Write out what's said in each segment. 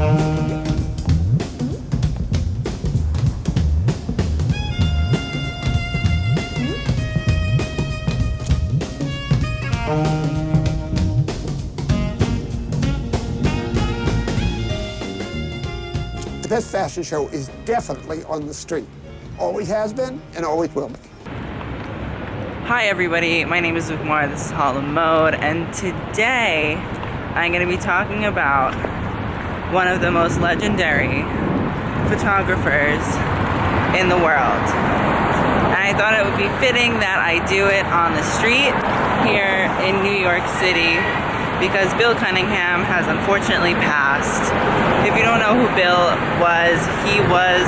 The best fashion show is definitely on the street. Always has been and always will be. Hi everybody, my name is Umar, this is Harlem Mode, and today I'm going to be talking about one of the most legendary photographers in the world. And I thought it would be fitting that I do it on the street here in New York City, because Bill Cunningham has unfortunately passed. If you don't know who Bill was, he was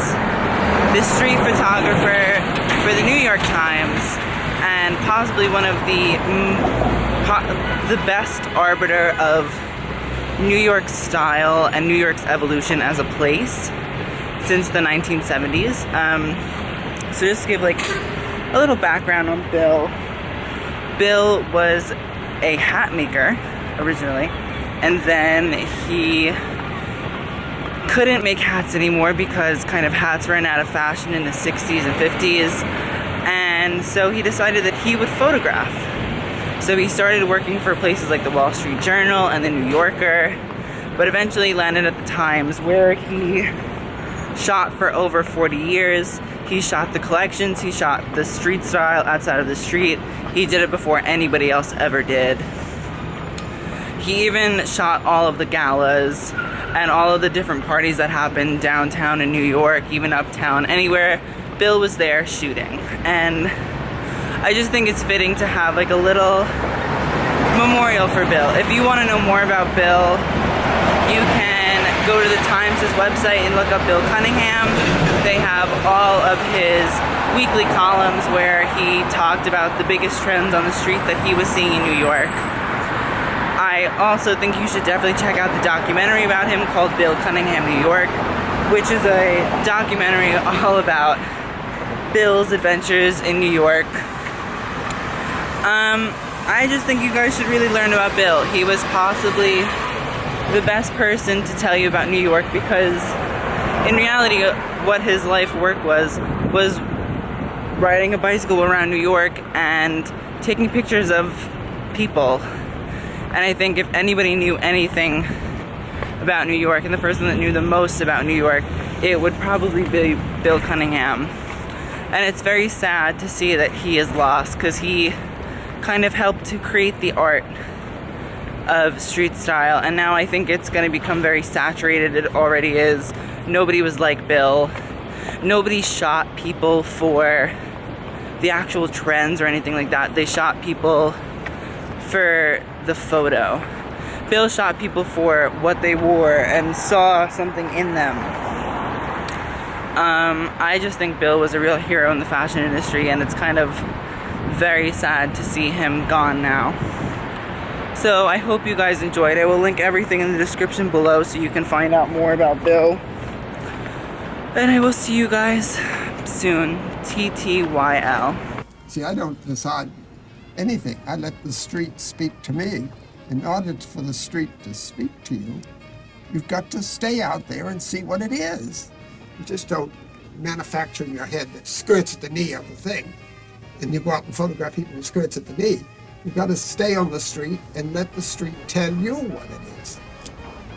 the street photographer for the New York Times and possibly one of the best arbiter of New York's style and New York's evolution as a place since the 1970s. So just to give like a little background on Bill. Bill was a hat maker originally, and then he couldn't make hats anymore because kind of hats ran out of fashion in the 60s and 50s, and so he decided that he would photograph. So he started working for places like the Wall Street Journal and the New Yorker, but eventually landed at the Times, where he shot for over 40 years. He shot the collections, he shot the street style outside of the street. He did it before anybody else ever did. He even shot all of the galas and all of the different parties that happened downtown in New York, even uptown, anywhere. Bill was there shooting. And I just think it's fitting to have like a little memorial for Bill. If you want to know more about Bill, you can go to the Times' website and look up Bill Cunningham. They have all of his weekly columns where he talked about the biggest trends on the street that he was seeing in New York. I also think you should definitely check out the documentary about him called Bill Cunningham, New York, which is a documentary all about Bill's adventures in New York. I just think you guys should really learn about Bill. He was possibly the best person to tell you about New York, because in reality what his life work was riding a bicycle around New York and taking pictures of people. And I think if anybody knew anything about New York, and the person that knew the most about New York, it would probably be Bill Cunningham. And it's very sad to see that he is lost, because he kind of helped to create the art of street style, and now I think it's going to become very saturated. It already is. Nobody was like Bill. Nobody shot people for the actual trends or anything like that. They shot people for the photo. Bill shot people for what they wore and saw something in them. I just think Bill was a real hero in the fashion industry, and it's kind of very sad to see him gone now. So I hope you guys enjoyed. I will link everything in the description below so you can find out more about Bill. And I will see you guys soon. TTYL. See, I don't decide anything. I let the street speak to me. In order for the street to speak to you, you've got to stay out there and see what it is. You just don't manufacture in your head that skirts at the knee of the thing, and you go out and photograph people with skirts at the knee. You've got to stay on the street and let the street tell you what it is.